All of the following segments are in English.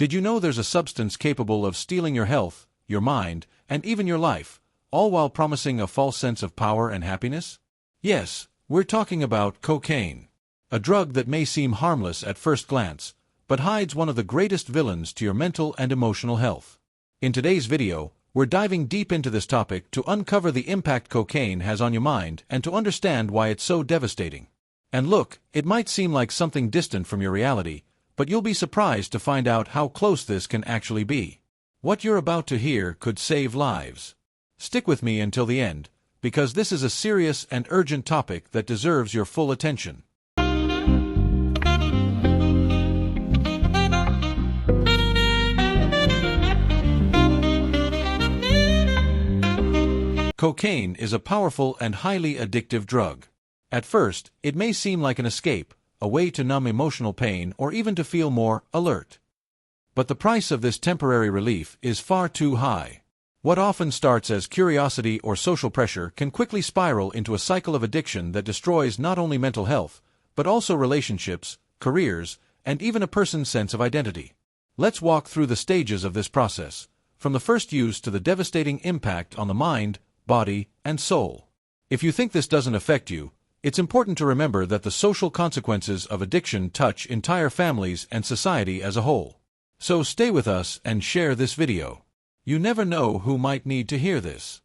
Did you know there's a substance capable of stealing your health, your mind, and even your life, all while promising a false sense of power and happiness? Yes, we're talking about cocaine. A drug that may seem harmless at first glance, but hides one of the greatest villains to your mental and emotional health. In today's video, we're diving deep into this topic to uncover the impact cocaine has on your mind and to understand why it's so devastating. And look, it might seem like something distant from your reality, but you'll be surprised to find out how close this can actually be. What you're about to hear could save lives. Stick with me until the end, because this is a serious and urgent topic that deserves your full attention. Cocaine is a powerful and highly addictive drug. At first, it may seem like an escape, a way to numb emotional pain or even to feel more alert. But the price of this temporary relief is far too high. What often starts as curiosity or social pressure can quickly spiral into a cycle of addiction that destroys not only mental health, but also relationships, careers, and even a person's sense of identity. Let's walk through the stages of this process, from the first use to the devastating impact on the mind, body, and soul. If you think this doesn't affect you, it's important to remember that the social consequences of addiction touch entire families and society as a whole. So stay with us and share this video. You never know who might need to hear this.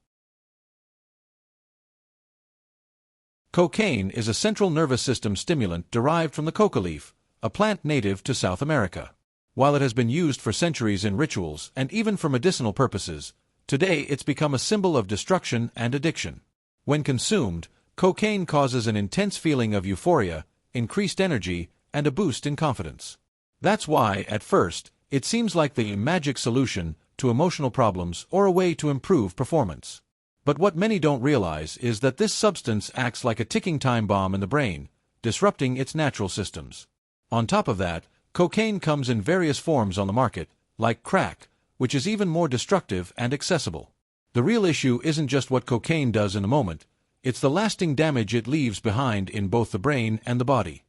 Cocaine is a central nervous system stimulant derived from the coca leaf, a plant native to South America. While it has been used for centuries in rituals and even for medicinal purposes, today it's become a symbol of destruction and addiction. When consumed, cocaine causes an intense feeling of euphoria, increased energy, and a boost in confidence. That's why, at first, it seems like the magic solution to emotional problems or a way to improve performance. But what many don't realize is that this substance acts like a ticking time bomb in the brain, disrupting its natural systems. On top of that, cocaine comes in various forms on the market, like crack, which is even more destructive and accessible. The real issue isn't just what cocaine does in a moment, it's the lasting damage it leaves behind in both the brain and the body.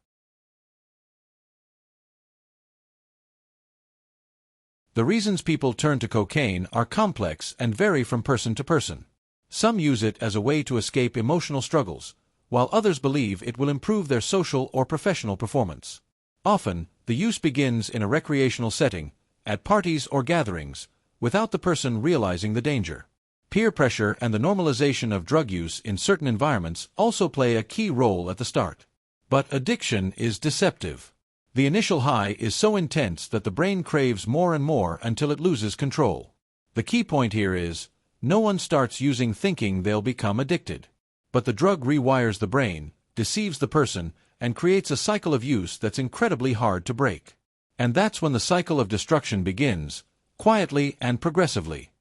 The reasons people turn to cocaine are complex and vary from person to person. Some use it as a way to escape emotional struggles, while others believe it will improve their social or professional performance. Often, the use begins in a recreational setting, at parties or gatherings, without the person realizing the danger. Peer pressure and the normalization of drug use in certain environments also play a key role at the start. But addiction is deceptive. The initial high is so intense that the brain craves more and more until it loses control. The key point here is, no one starts using thinking they'll become addicted. But the drug rewires the brain, deceives the person, and creates a cycle of use that's incredibly hard to break. And that's when the cycle of destruction begins, quietly and progressively.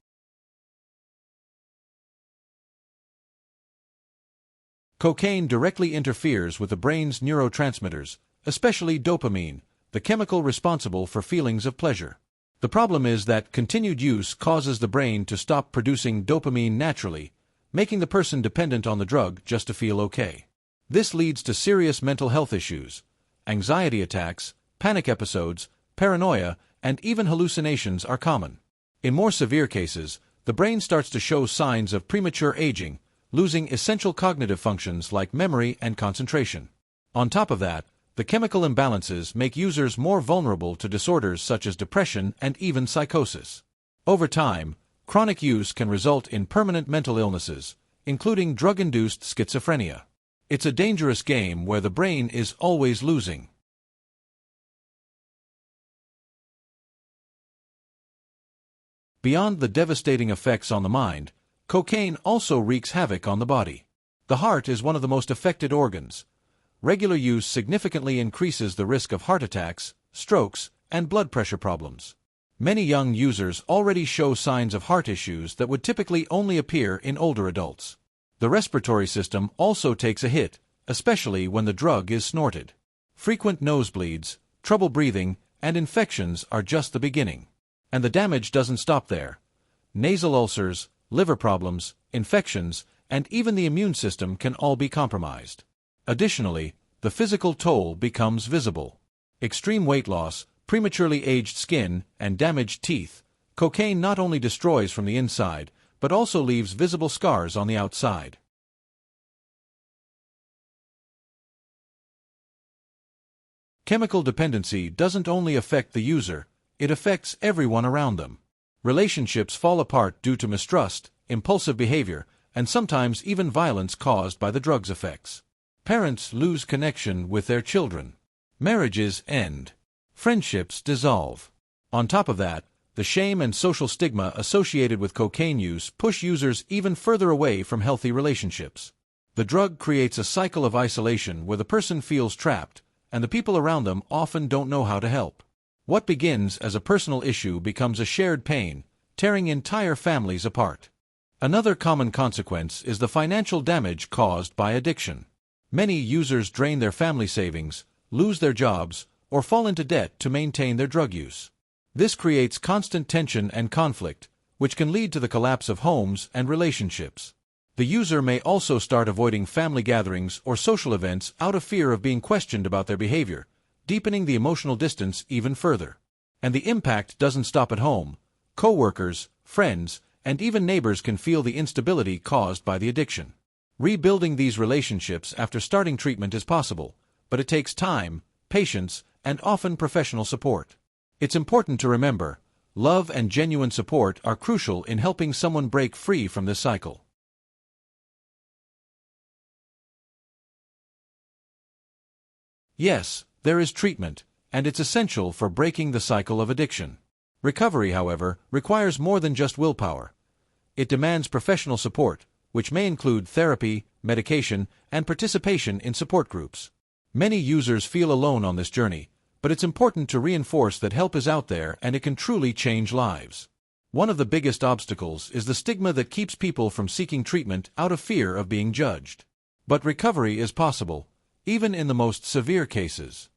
Cocaine directly interferes with the brain's neurotransmitters, especially dopamine, the chemical responsible for feelings of pleasure. The problem is that continued use causes the brain to stop producing dopamine naturally, making the person dependent on the drug just to feel okay. This leads to serious mental health issues, anxiety attacks, panic episodes, paranoia, and even hallucinations are common. In more severe cases, the brain starts to show signs of premature aging, losing essential cognitive functions like memory and concentration. On top of that, the chemical imbalances make users more vulnerable to disorders such as depression and even psychosis. Over time, chronic use can result in permanent mental illnesses, including drug-induced schizophrenia. It's a dangerous game where the brain is always losing. Beyond the devastating effects on the mind, cocaine also wreaks havoc on the body. The heart is one of the most affected organs. Regular use significantly increases the risk of heart attacks, strokes, and blood pressure problems. Many young users already show signs of heart issues that would typically only appear in older adults. The respiratory system also takes a hit, especially when the drug is snorted. Frequent nosebleeds, trouble breathing, and infections are just the beginning. And the damage doesn't stop there. Nasal ulcers, liver problems, infections, and even the immune system can all be compromised. Additionally, the physical toll becomes visible. Extreme weight loss, prematurely aged skin, and damaged teeth, cocaine not only destroys from the inside, but also leaves visible scars on the outside. Chemical dependency doesn't only affect the user, it affects everyone around them. Relationships fall apart due to mistrust, impulsive behavior, and sometimes even violence caused by the drug's effects. Parents lose connection with their children. Marriages end. Friendships dissolve. On top of that, the shame and social stigma associated with cocaine use push users even further away from healthy relationships. The drug creates a cycle of isolation where the person feels trapped, and the people around them often don't know how to help. What begins as a personal issue becomes a shared pain, tearing entire families apart. Another common consequence is the financial damage caused by addiction. Many users drain their family savings, lose their jobs, or fall into debt to maintain their drug use. This creates constant tension and conflict, which can lead to the collapse of homes and relationships. The user may also start avoiding family gatherings or social events out of fear of being questioned about their behavior, deepening the emotional distance even further. And the impact doesn't stop at home. Co-workers, friends, and even neighbors can feel the instability caused by the addiction. Rebuilding these relationships after starting treatment is possible, but it takes time, patience, and often professional support. It's important to remember, love and genuine support are crucial in helping someone break free from this cycle. Yes, there is treatment, and it's essential for breaking the cycle of addiction. Recovery, however, requires more than just willpower. It demands professional support, which may include therapy, medication, and participation in support groups. Many users feel alone on this journey, but it's important to reinforce that help is out there and it can truly change lives. One of the biggest obstacles is the stigma that keeps people from seeking treatment out of fear of being judged. But recovery is possible, even in the most severe cases.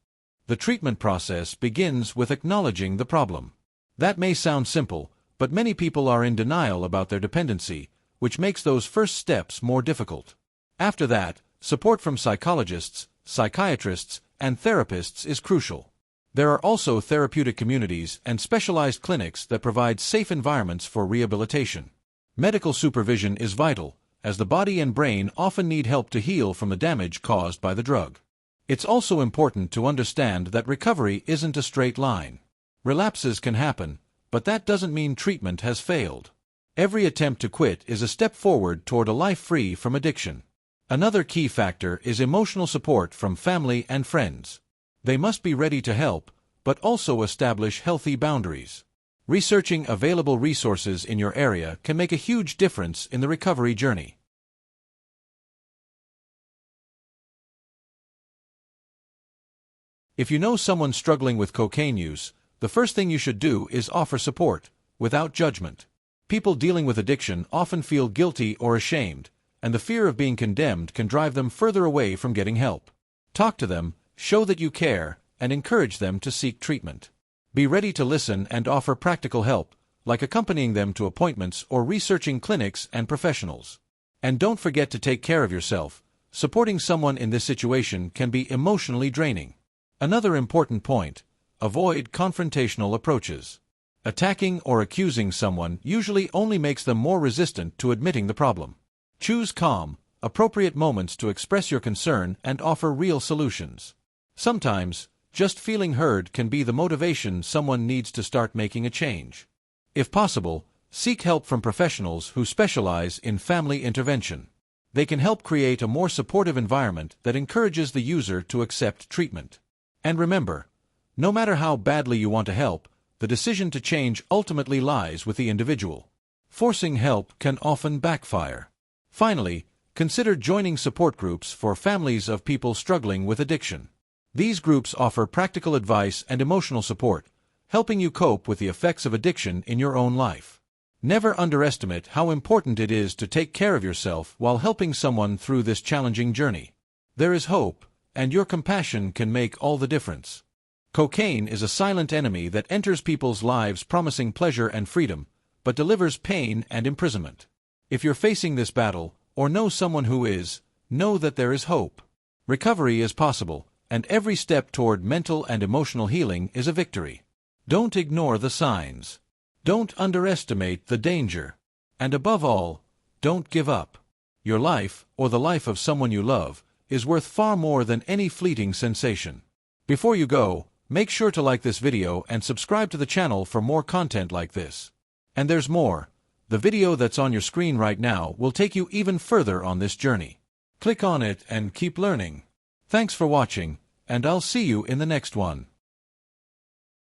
The treatment process begins with acknowledging the problem. That may sound simple, but many people are in denial about their dependency, which makes those first steps more difficult. After that, support from psychologists, psychiatrists, and therapists is crucial. There are also therapeutic communities and specialized clinics that provide safe environments for rehabilitation. Medical supervision is vital, as the body and brain often need help to heal from the damage caused by the drug. It's also important to understand that recovery isn't a straight line. Relapses can happen, but that doesn't mean treatment has failed. Every attempt to quit is a step forward toward a life free from addiction. Another key factor is emotional support from family and friends. They must be ready to help, but also establish healthy boundaries. Researching available resources in your area can make a huge difference in the recovery journey. If you know someone struggling with cocaine use, the first thing you should do is offer support, without judgment. People dealing with addiction often feel guilty or ashamed, and the fear of being condemned can drive them further away from getting help. Talk to them, show that you care, and encourage them to seek treatment. Be ready to listen and offer practical help, like accompanying them to appointments or researching clinics and professionals. And don't forget to take care of yourself. Supporting someone in this situation can be emotionally draining. Another important point: avoid confrontational approaches. Attacking or accusing someone usually only makes them more resistant to admitting the problem. Choose calm, appropriate moments to express your concern and offer real solutions. Sometimes, just feeling heard can be the motivation someone needs to start making a change. If possible, seek help from professionals who specialize in family intervention. They can help create a more supportive environment that encourages the user to accept treatment. And remember, no matter how badly you want to help, the decision to change ultimately lies with the individual. Forcing help can often backfire. Finally, consider joining support groups for families of people struggling with addiction. These groups offer practical advice and emotional support, helping you cope with the effects of addiction in your own life. Never underestimate how important it is to take care of yourself while helping someone through this challenging journey. There is hope, and your compassion can make all the difference. Cocaine is a silent enemy that enters people's lives promising pleasure and freedom, but delivers pain and imprisonment. If you're facing this battle, or know someone who is, know that there is hope. Recovery is possible, and every step toward mental and emotional healing is a victory. Don't ignore the signs. Don't underestimate the danger. And above all, don't give up. Your life, or the life of someone you love, is worth far more than any fleeting sensation. Before you go, make sure to like this video and subscribe to the channel for more content like this. And there's more. The video that's on your screen right now will take you even further on this journey. Click on it and keep learning. Thanks for watching, and I'll see you in the next one.